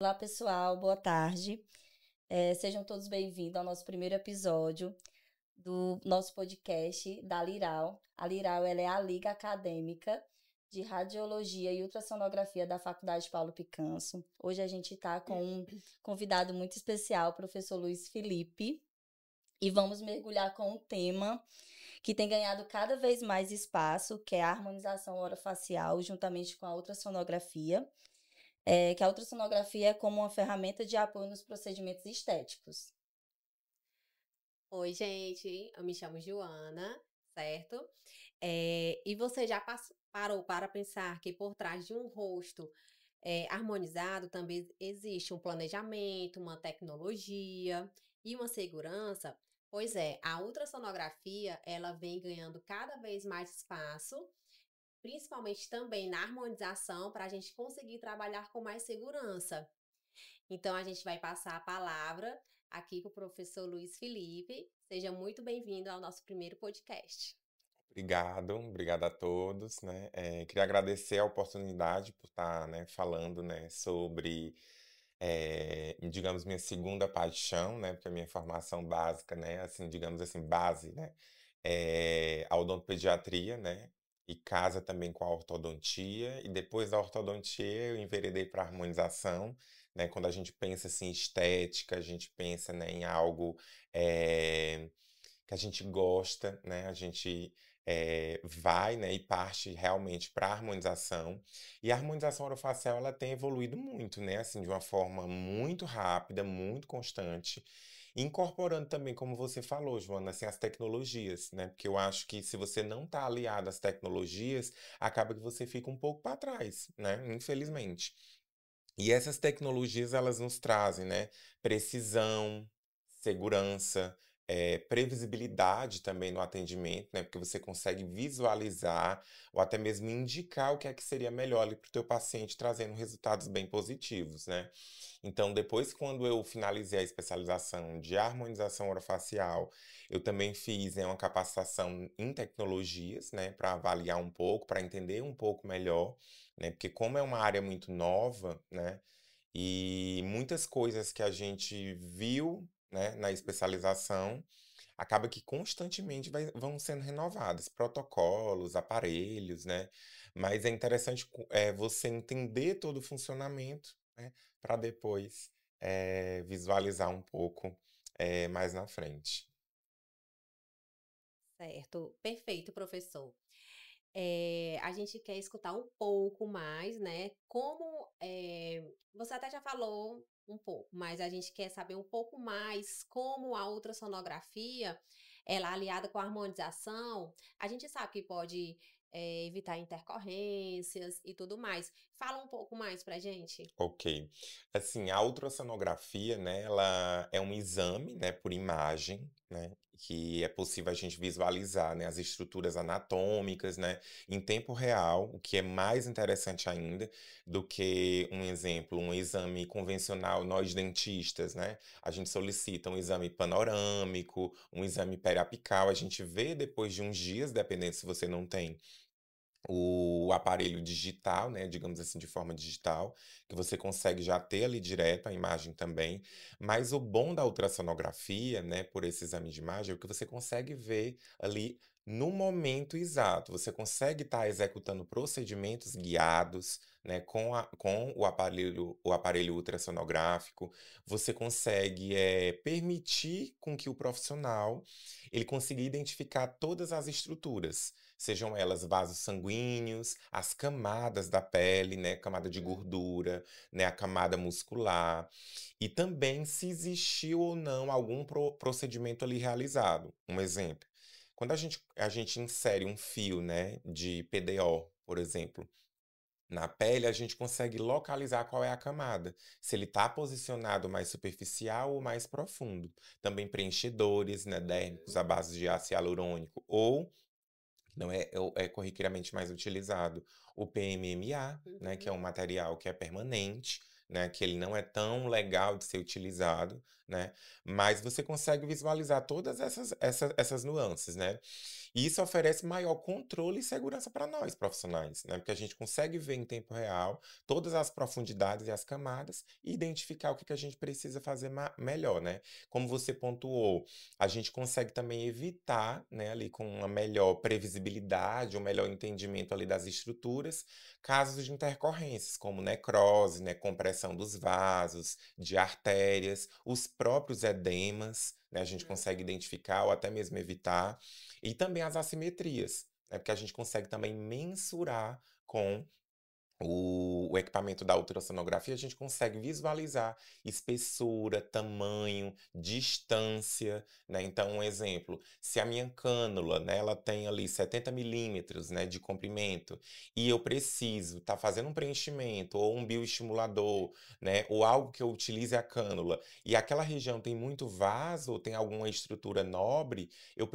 Olá, pessoal, boa tarde. Sejam todos bem-vindos ao nosso primeiro episódio do nosso podcast da Liral. A Liral ela é a Liga Acadêmica de Radiologia e Ultrassonografia da Faculdade Paulo Picanso. Hoje a gente está com um convidado muito especial, o professor Luiz Felipe, e vamos mergulhar com um tema que tem ganhado cada vez mais espaço, que é a harmonização orofacial, juntamente com a ultrassonografia. Que a ultrassonografia é como uma ferramenta de apoio nos procedimentos estéticos. Oi, gente, eu me chamo Joana, certo? E você já parou para pensar que por trás de um rosto harmonizado também existe um planejamento, uma tecnologia e uma segurança? Pois é, a ultrassonografia ela vem ganhando cada vez mais espaço, principalmente também na harmonização, para a gente conseguir trabalhar com mais segurança. Então, a gente vai passar a palavra aqui para o professor Luiz Felipe. Seja muito bem-vindo ao nosso primeiro podcast. Obrigado a todos, né? Queria agradecer a oportunidade por estar, né, falando, né, sobre, digamos, minha segunda paixão, né? Porque a minha formação básica, né, assim, digamos assim, base, né, é a odontopediatria, né? E casa também com a ortodontia. E depois da ortodontia eu enveredei para harmonização, né? Quando a gente pensa assim, estética, a gente pensa, né, em algo que a gente gosta, né? A gente vai, né, e parte realmente para a harmonização. E a harmonização orofacial ela tem evoluído muito, né? Assim, de uma forma muito rápida, muito constante, incorporando também, como você falou, Joana, assim, as tecnologias, né? Porque eu acho que se você não está aliado às tecnologias, acaba que você fica um pouco para trás, né? Infelizmente. E essas tecnologias elas nos trazem, né, precisão, segurança, previsibilidade também no atendimento, né, porque você consegue visualizar ou até mesmo indicar o que é que seria melhor ali para o teu paciente, trazendo resultados bem positivos, né. Então, depois, quando eu finalizei a especialização de harmonização orofacial, eu também fiz, né, uma capacitação em tecnologias, né, para avaliar um pouco, para entender um pouco melhor, né, porque como é uma área muito nova, né, e muitas coisas que a gente viu, né, na especialização, acaba que constantemente vão sendo renovadas, protocolos, aparelhos, né, mas é interessante você entender todo o funcionamento, né, para depois visualizar um pouco mais na frente. Certo, perfeito, professor. A gente quer escutar um pouco mais, né? Você até já falou um pouco, mas a gente quer saber um pouco mais como a ultrassonografia, ela aliada com a harmonização, a gente sabe que pode evitar intercorrências e tudo mais. Fala um pouco mais pra gente. Ok. Assim, a ultrassonografia, né, ela é um exame, né, por imagem, né, que é possível a gente visualizar, né, as estruturas anatômicas, né, em tempo real, o que é mais interessante ainda do que um exemplo, um exame convencional, nós dentistas, né, a gente solicita um exame panorâmico, um exame periapical, a gente vê depois de uns dias, dependendo se você não tem o aparelho digital, né, digamos assim, de forma digital, que você consegue já ter ali direto a imagem também. Mas o bom da ultrassonografia, né, por esse exame de imagem, é que você consegue ver ali no momento exato. Você consegue estar executando procedimentos guiados, né, com o aparelho ultrassonográfico. Você consegue permitir com que o profissional ele consiga identificar todas as estruturas, sejam elas vasos sanguíneos, as camadas da pele, né, camada de gordura, né, a camada muscular, e também se existiu ou não algum procedimento ali realizado. Um exemplo, quando a gente insere um fio, né, de PDO, por exemplo, na pele, a gente consegue localizar qual é a camada, se ele está posicionado mais superficial ou mais profundo. Também preenchedores, né, dérmicos à base de ácido hialurônico ou não é corriqueiramente mais utilizado o PMMA, né, que é um Uhum. material que é permanente, né, que ele não é tão legal de ser utilizado, né, mas você consegue visualizar todas essas nuances, né. E isso oferece maior controle e segurança para nós profissionais, né, porque a gente consegue ver em tempo real todas as profundidades e as camadas e identificar o que a gente precisa fazer melhor, né. Como você pontuou, a gente consegue também evitar, né, ali com uma melhor previsibilidade, um melhor entendimento ali das estruturas, casos de intercorrências, como necrose, né, compressão dos vasos, de artérias, os próprios edemas, né, a gente consegue Uhum. identificar ou até mesmo evitar, e também as assimetrias, né, porque a gente consegue também mensurar com o equipamento da ultrassonografia, a gente consegue visualizar espessura, tamanho, distância, né? Então, um exemplo, se a minha cânula, né, ela tem ali 70 milímetros, né, de comprimento, e eu preciso estar fazendo um preenchimento, ou um bioestimulador, né, ou algo que eu utilize a cânula, e aquela região tem muito vaso, ou tem alguma estrutura nobre, eu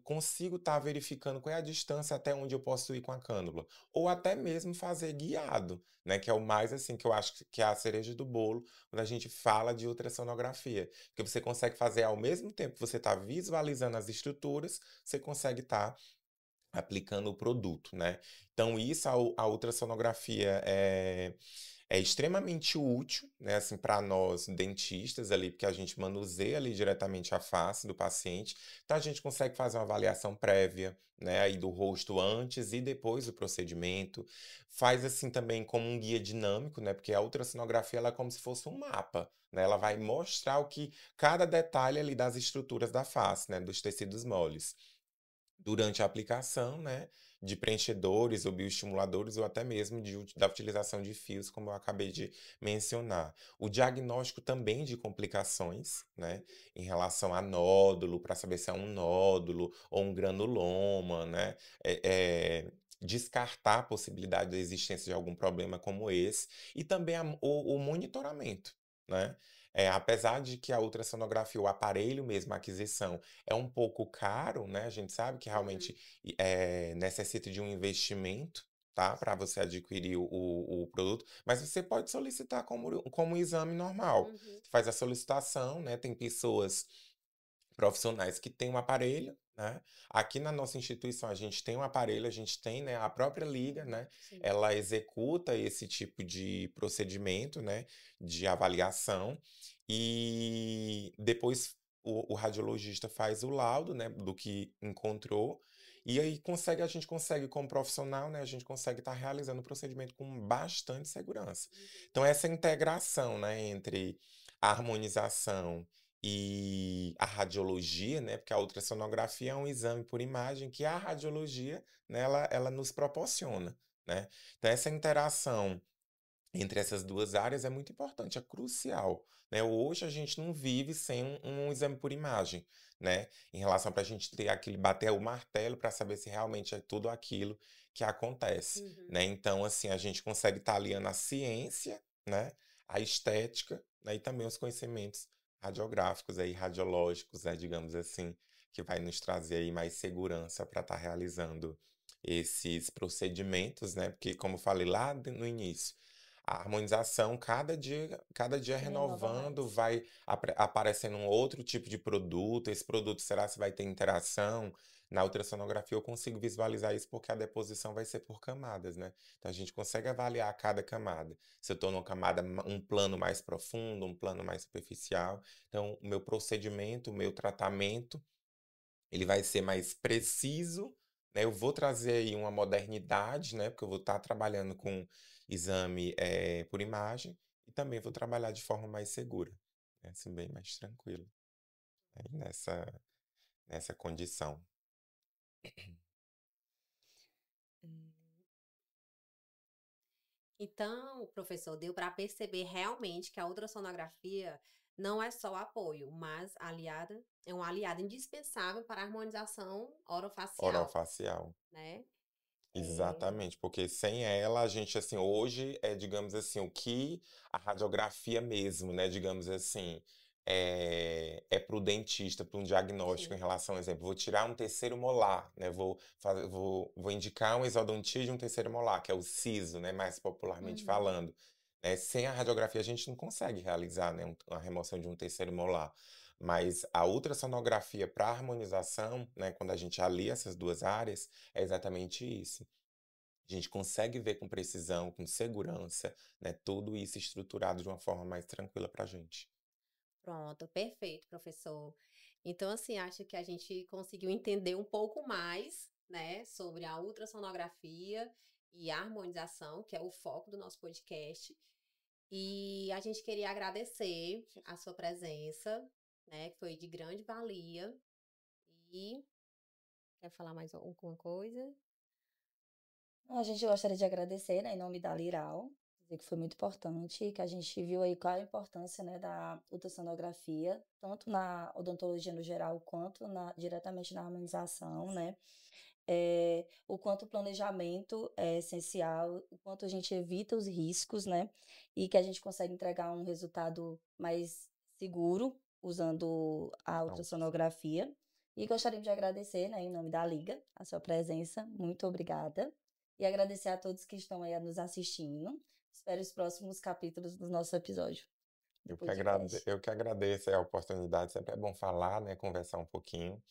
consigo estar verificando qual é a distância até onde eu posso ir com a cânula ou até mesmo fazer guiado, né, que é o mais assim que eu acho que é a cereja do bolo quando a gente fala de ultrassonografia, porque você consegue fazer ao mesmo tempo que você está visualizando as estruturas, você consegue estar aplicando o produto, né. Então isso a ultrassonografia é extremamente útil, né, assim, para nós dentistas ali, porque a gente manuseia ali diretamente a face do paciente, então a gente consegue fazer uma avaliação prévia, né, aí do rosto antes e depois do procedimento. Faz assim também como um guia dinâmico, né, porque a ultrassonografia ela é como se fosse um mapa, né, ela vai mostrar o que cada detalhe ali das estruturas da face, né, dos tecidos moles durante a aplicação, né, de preenchedores ou bioestimuladores ou até mesmo da utilização de fios, como eu acabei de mencionar. O diagnóstico também de complicações, né, em relação a nódulo, para saber se é um nódulo ou um granuloma, né, descartar a possibilidade da existência de algum problema como esse, e também o monitoramento, né. Apesar de que a ultrassonografia, o aparelho mesmo, a aquisição, é um pouco caro, né, a gente sabe que Uhum. realmente necessita de um investimento, tá, para você adquirir o produto, mas você pode solicitar como um exame normal. Uhum. Você faz a solicitação, né, tem pessoas profissionais que têm um aparelho, né. Aqui na nossa instituição a gente tem um aparelho, a gente tem, né, a própria liga, né, Sim. ela executa esse tipo de procedimento, né, de avaliação, e depois o radiologista faz o laudo, né, do que encontrou, e aí a gente consegue como profissional, né, a gente consegue estar realizando o procedimento com bastante segurança. Uhum. Então essa integração, né, entre a harmonização e a radiologia, né, porque a ultrassonografia é um exame por imagem que a radiologia, né, ela nos proporciona, né. Então essa interação entre essas 2 áreas é muito importante, é crucial, né. Hoje a gente não vive sem um exame por imagem, né, em relação para a gente ter aquele bater o martelo para saber se realmente é tudo aquilo que acontece, Uhum. né. Então, assim, a gente consegue estar aliando a ciência, né, a estética, né, e também os conhecimentos radiográficos aí, radiológicos, né, digamos assim, que vai nos trazer aí mais segurança para estar realizando esses procedimentos, né, porque como eu falei lá no início, a harmonização cada dia Se renova renovando, mais. vai aparecendo um outro tipo de produto, esse produto será se vai ter interação? Na ultrassonografia eu consigo visualizar isso porque a deposição vai ser por camadas, né. Então a gente consegue avaliar cada camada. Se eu estou numa camada um plano mais profundo, um plano mais superficial, então o meu procedimento, o meu tratamento, ele vai ser mais preciso, né, eu vou trazer aí uma modernidade, né, porque eu vou estar trabalhando com exame, por imagem, e também vou trabalhar de forma mais segura, né, assim, bem mais tranquilo, aí nessa condição. Hum. Então, professor, deu para perceber realmente que a ultrassonografia não é só apoio, mas é um aliado indispensável para a harmonização orofacial, Orofacial. né? É, Exatamente, porque sem ela a gente, assim, hoje é, digamos assim, o que a radiografia mesmo, né, digamos assim, é para o dentista, para um diagnóstico em sim. relação, exemplo, vou tirar um terceiro molar, né, vou indicar uma exodontia de um terceiro molar, que é o siso, né, mais popularmente Uhum. falando. né? Sem a radiografia a gente não consegue realizar, né, a remoção de um terceiro molar. Mas a ultrassonografia para harmonização, né, quando a gente alia essas duas áreas, é exatamente isso. A gente consegue ver com precisão, com segurança, né, tudo isso estruturado de uma forma mais tranquila para a gente. Pronto, perfeito, professor. Então, assim, acho que a gente conseguiu entender um pouco mais, né, sobre a ultrassonografia e a harmonização, que é o foco do nosso podcast. E a gente queria agradecer a sua presença, né, que foi de grande valia. E quer falar mais alguma coisa? A gente gostaria de agradecer, né, em nome da Liral, dizer que foi muito importante, que a gente viu aí qual a importância, né, da ultrassonografia, tanto na odontologia no geral, quanto diretamente na harmonização, né? O quanto o planejamento é essencial, o quanto a gente evita os riscos, né? E que a gente consegue entregar um resultado mais seguro usando a Então, ultrassonografia. E gostaríamos de agradecer, né, em nome da Liga, a sua presença. Muito obrigada. E agradecer a todos que estão aí nos assistindo. Espero os próximos capítulos do nosso episódio do podcast. eu que agradeço a oportunidade, sempre é bom falar, né, conversar um pouquinho.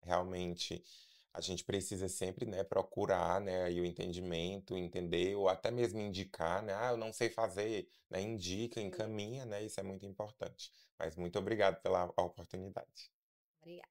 Realmente a gente precisa sempre, né, procurar, né, aí o entendimento, entender ou até mesmo indicar, né, eu não sei fazer, né, indica, Sim. encaminha, né, isso é muito importante. Mas muito obrigado pela oportunidade. Obrigada.